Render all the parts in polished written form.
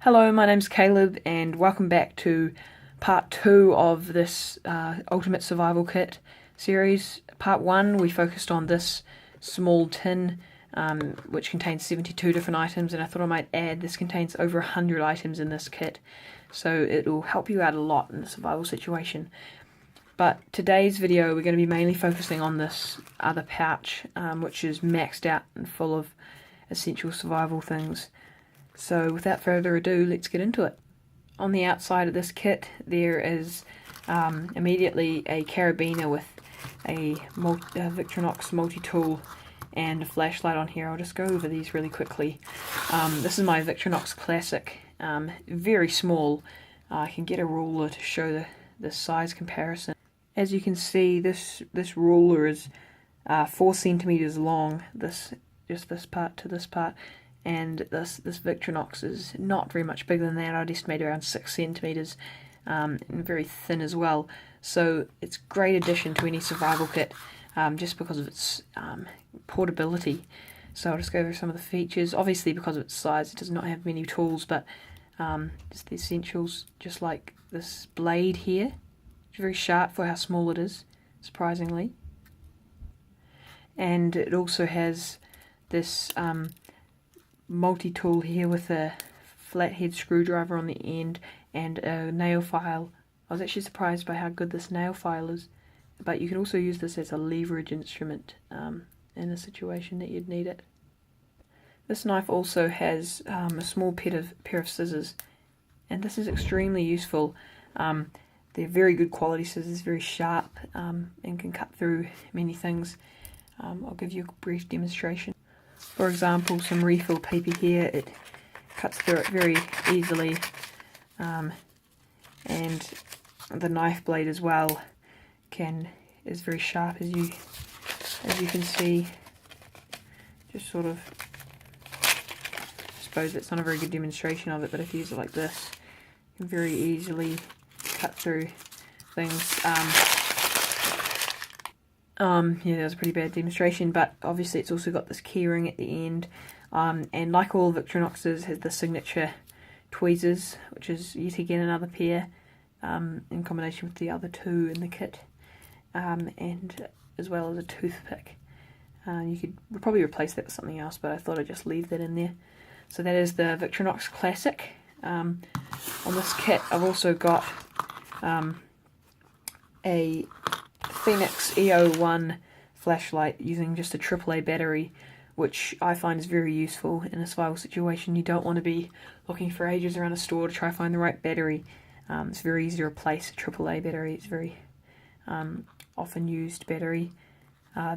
Hello, my name's Caleb and welcome back to part 2 of this Ultimate Survival Kit series. Part 1 we focused on this small tin which contains 72 different items, and I thought I might add this contains over 100 items in this kit, so it will help you out a lot in the survival situation. But today's video we're going to be mainly focusing on this other pouch which is maxed out and full of essential survival things. So without further ado, let's get into it. On the outside of this kit there is immediately a carabiner with a Victorinox multi-tool and a flashlight on here. I'll just go over these really quickly. This is my Victorinox Classic, very small. I can get a ruler to show the size comparison. As you can see, this ruler is 4 centimeters long, just this part to this part. And this Victorinox is not very much bigger than that. I'd estimate around 6 centimeters, and very thin as well. So it's a great addition to any survival kit, just because of its portability. So I'll just go over some of the features. Obviously, because of its size, it does not have many tools, but just the essentials, just like this blade here. It's very sharp for how small it is, surprisingly. And it also has this multi-tool here with a flathead screwdriver on the end and a nail file. I was actually surprised by how good this nail file is, but you can also use this as a leverage instrument in a situation that you'd need it. This knife also has a small pair of scissors, and this is extremely useful. They're very good quality scissors, very sharp, and can cut through many things. I'll give you a brief demonstration. For example, some refill paper here, it cuts through it very easily, and the knife blade as well is very sharp, as you can see. Just sort of, I suppose it's not a very good demonstration of it, but if you use it like this, you can very easily cut through things. Yeah, that was a pretty bad demonstration, but obviously it's also got this key ring at the end, and like all Victorinoxes, has the signature tweezers, which is yet again another pair, in combination with the other 2 in the kit, and as well as a toothpick. You could probably replace that with something else, but I thought I'd just leave that in there. So that is the Victorinox Classic. On this kit I've also got a Phoenix EO1 flashlight using just a AAA battery, which I find is very useful in a survival situation. You don't want to be looking for ages around a store to try to find the right battery. It's very easy to replace a AAA battery. It's a very often used battery.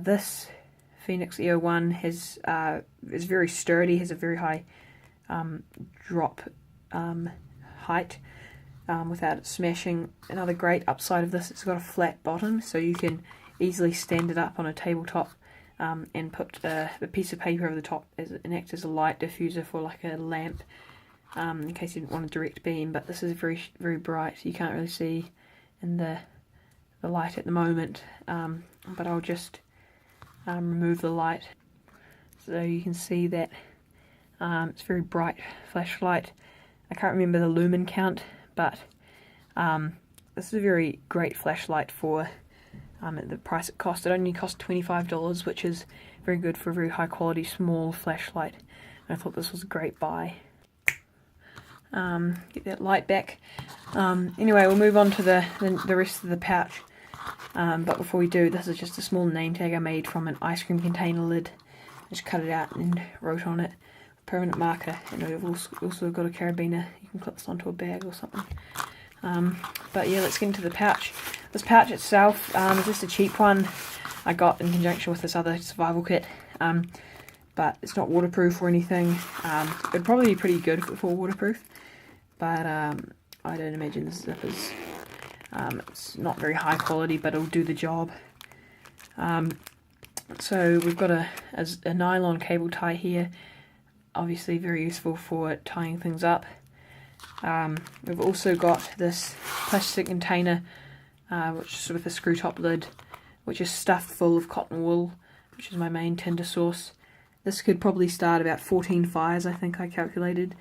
This Phoenix EO1 is very sturdy, has a very high drop height, without it smashing. Another great upside of this, it's got a flat bottom, so you can easily stand it up on a tabletop and put a piece of paper over the top and act as a light diffuser for like a lamp, in case you didn't want a direct beam. But this is very, very bright, you can't really see in the light at the moment, but I'll just remove the light so you can see that it's a very bright flashlight. I can't remember the lumen count, but this is a very great flashlight for the price it cost. It only cost $25, which is very good for a very high quality small flashlight. And I thought this was a great buy. Get that light back. Anyway, we'll move on to the rest of the pouch. But before we do, this is just a small name tag I made from an ice cream container lid. I just cut it out and wrote on it with permanent marker, and I've also got a carabiner. You can clip this onto a bag or something. But yeah, let's get into the pouch. This pouch itself is just a cheap one I got in conjunction with this other survival kit, but it's not waterproof or anything. It'd probably be pretty good if it were waterproof, but I don't imagine this zip is. It's not very high quality, but it'll do the job. So we've got a nylon cable tie here, obviously very useful for tying things up. We've also got this plastic container, which is with a screw top lid, which is stuffed full of cotton wool, which is my main tinder source. This could probably start about 14 fires, I think I calculated,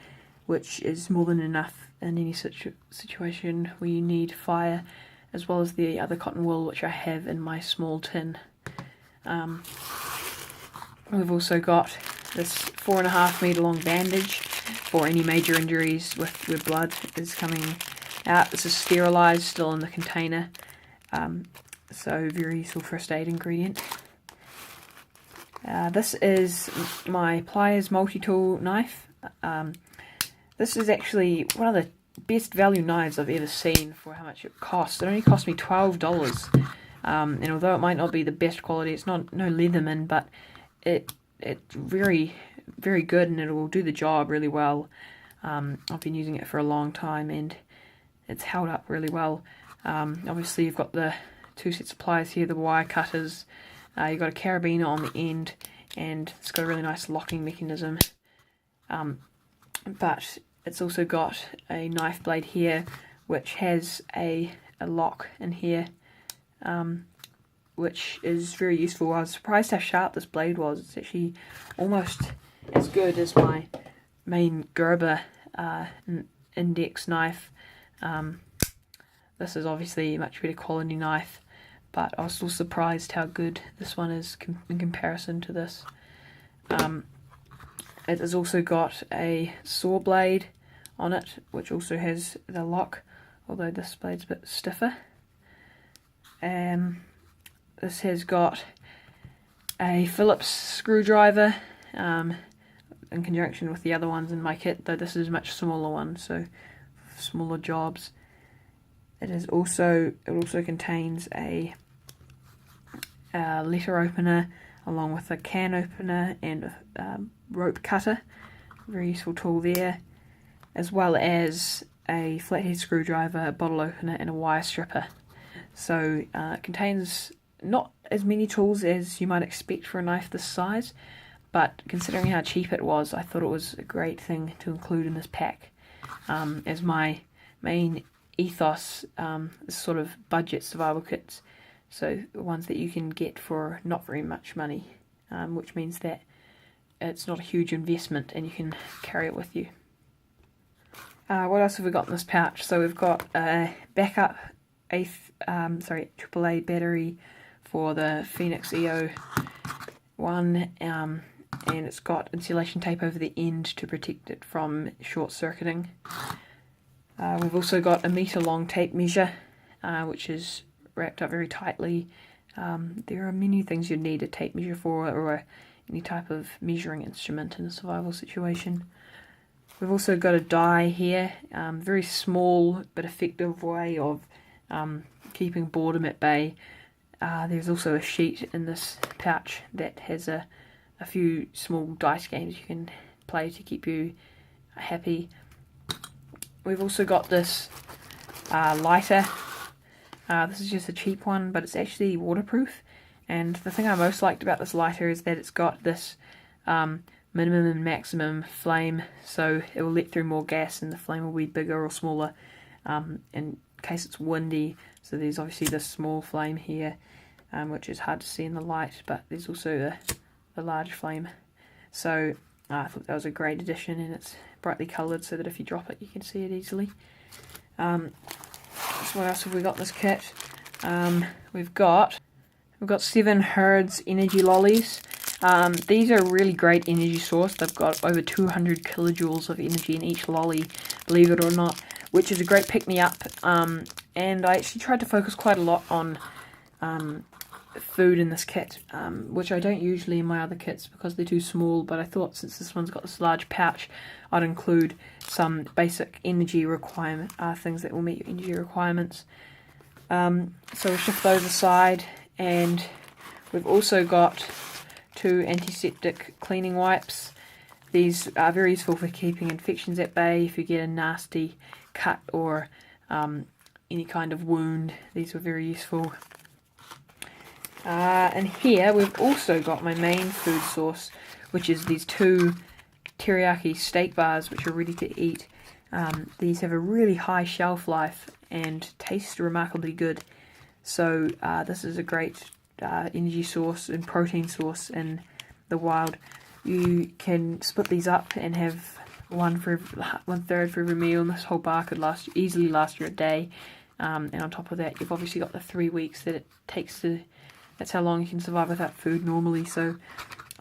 which is more than enough in any situation where you need fire, as well as the other cotton wool which I have in my small tin. We've also got this 4.5 metre long bandage for any major injuries where blood is coming out. This is sterilised, still in the container, so very useful first aid ingredient. This is my Pliers Multitool knife. This is actually one of the best value knives I've ever seen for how much it costs. It only cost me $12, and although it might not be the best quality, it's no Leatherman, but it's very, very good, and it will do the job really well. I've been using it for a long time, and it's held up really well. Obviously you've got the two sets of pliers here, the wire cutters. You've got a carabiner on the end, and it's got a really nice locking mechanism. But it's also got a knife blade here, which has a lock in here, which is very useful. I was surprised how sharp this blade was. It's actually almost as good as my main Gerber index knife. This is obviously a much better quality knife, but I was still surprised how good this one is in comparison to this. It has also got a saw blade on it, which also has the lock, although this blade's a bit stiffer. This has got a Phillips screwdriver in conjunction with the other ones in my kit, though this is a much smaller one, so smaller jobs. It also contains a letter opener along with a can opener and a rope cutter, very useful tool there, as well as a flathead screwdriver, a bottle opener and a wire stripper. So it contains not as many tools as you might expect for a knife this size, but considering how cheap it was, I thought it was a great thing to include in this pack. As my main ethos is sort of budget survival kits, so the ones that you can get for not very much money, which means that it's not a huge investment and you can carry it with you. What else have we got in this pouch? So we've got a backup AAA battery for the Phoenix EO1, and it's got insulation tape over the end to protect it from short circuiting. We've also got a metre long tape measure, which is wrapped up very tightly. There are many things you'd need a tape measure for, or any type of measuring instrument in a survival situation. We've also got a die here, very small but effective way of keeping boredom at bay. There's also a sheet in this pouch that has a few small dice games you can play to keep you happy. We've also got this lighter. This is just a cheap one, but it's actually waterproof, and the thing I most liked about this lighter is that it's got this minimum and maximum flame, so it will let through more gas and the flame will be bigger or smaller in case it's windy. So there's obviously this small flame here, which is hard to see in the light, but there's also the large flame. So I thought that was a great addition, and it's brightly coloured so that if you drop it you can see it easily. So what else have we got in this kit? We've got 7 Herds energy lollies. These are a really great energy source. They've got over 200 kilojoules of energy in each lolly, believe it or not, which is a great pick-me-up. And I actually tried to focus quite a lot on food in this kit, which I don't usually in my other kits because they're too small, but I thought since this one's got this large pouch, I'd include some basic energy requirement, things that will meet your energy requirements. So we'll shift those aside, and we've also got 2 antiseptic cleaning wipes. These are very useful for keeping infections at bay. If you get a nasty cut or any kind of wound, these were very useful. And here we've also got my main food source, which is these 2 teriyaki steak bars, which are ready to eat. These have a really high shelf life and taste remarkably good. So this is a great energy source and protein source in the wild. You can split these up and have 1/3 for every meal, and this whole bar could easily last you a day. And on top of that, you've obviously got the 3 weeks that it takes to. That's how long you can survive without food normally. So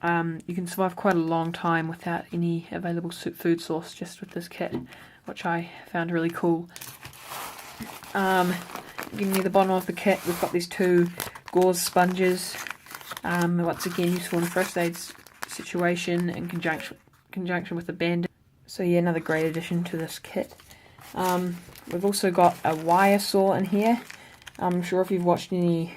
you can survive quite a long time without any available food source just with this kit, which I found really cool. Near the bottom of the kit, we've got these 2 gauze sponges. Once again, useful in a first aid situation in conjunction with the bandage. So yeah, another great addition to this kit. We've also got a wire saw in here. I'm sure if you've watched any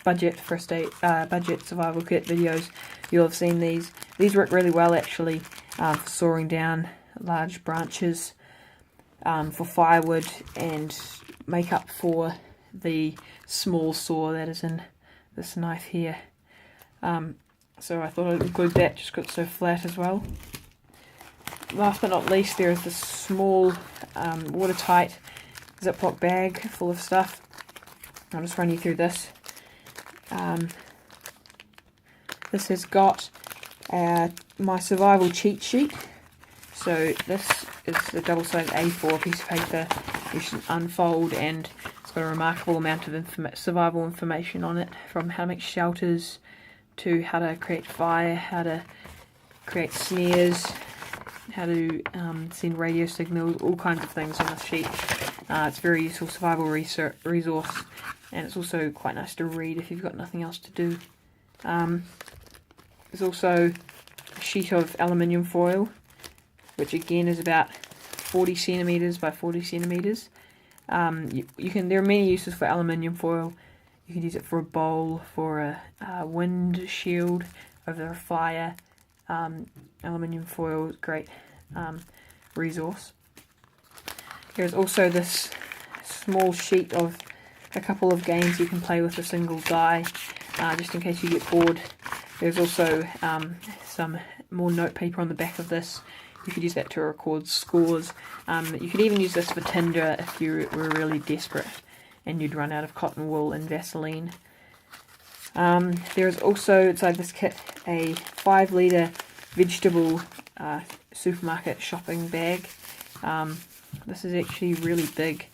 budget survival kit videos, you'll have seen these. These work really well actually for sawing down large branches, for firewood, and make up for the small saw that is in this knife here. So I thought I'd include that just because it's so flat as well. Last but not least, there is this small watertight Ziploc bag full of stuff. I'll just run you through this. This has got my survival cheat sheet. So this is a double-sided A4 piece of paper you should unfold, and it's got a remarkable amount of survival information on it, from how to make shelters to how to create fire, how to create snares, how to send radio signals, all kinds of things on this sheet. It's a very useful survival resource, and it's also quite nice to read if you've got nothing else to do. There's also a sheet of aluminium foil, which again is about 40 centimeters by 40 centimeters. There are many uses for aluminium foil. You can use it for a bowl, for a wind shield over a fire. Aluminium foil is a great resource. There's also this small sheet of a couple of games you can play with a single die, just in case you get bored. There's also some more notepaper on the back of this. You could use that to record scores. You could even use this for tinder if you were really desperate and you'd run out of cotton wool and Vaseline. There is also inside this kit a 5-litre vegetable supermarket shopping bag. This is actually really big,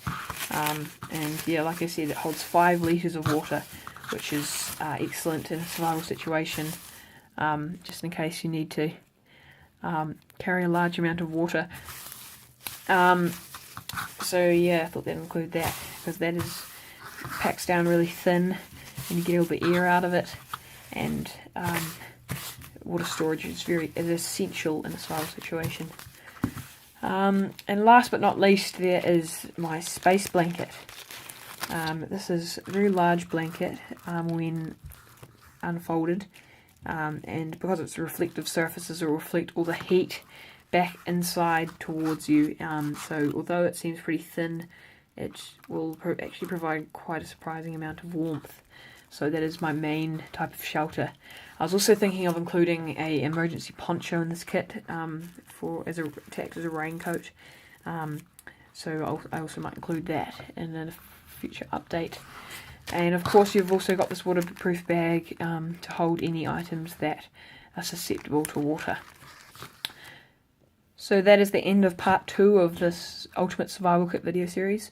and yeah, like I said, it holds 5 litres of water, which is excellent in a survival situation, just in case you need to carry a large amount of water. So yeah, I thought that'd include that, because that packs down really thin and you get all the air out of it, and water storage is essential in a survival situation. And last but not least, there is my space blanket. This is a very large blanket when unfolded, and because it's reflective surfaces, it will reflect all the heat back inside towards you. So although it seems pretty thin, it will actually provide quite a surprising amount of warmth. So that is my main type of shelter. I was also thinking of including a emergency poncho in this kit to act as a raincoat. So I also might include that in a future update. And of course, you've also got this waterproof bag to hold any items that are susceptible to water. So that is the end of part 2 of this Ultimate Survival Kit video series.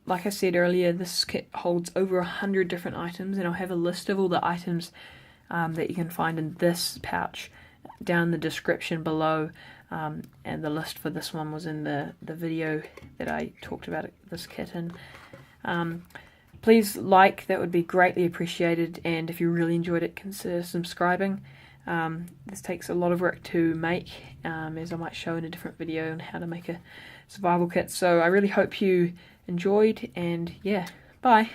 Like I said earlier, this kit holds over 100 different items, and I'll have a list of all the items that you can find in this pouch down in the description below, and the list for this one was in the video that I talked about this kit in. Please like, that would be greatly appreciated, and if you really enjoyed it, consider subscribing. This takes a lot of work to make, as I might show in a different video on how to make a survival kit. So I really hope you enjoyed, and yeah, bye.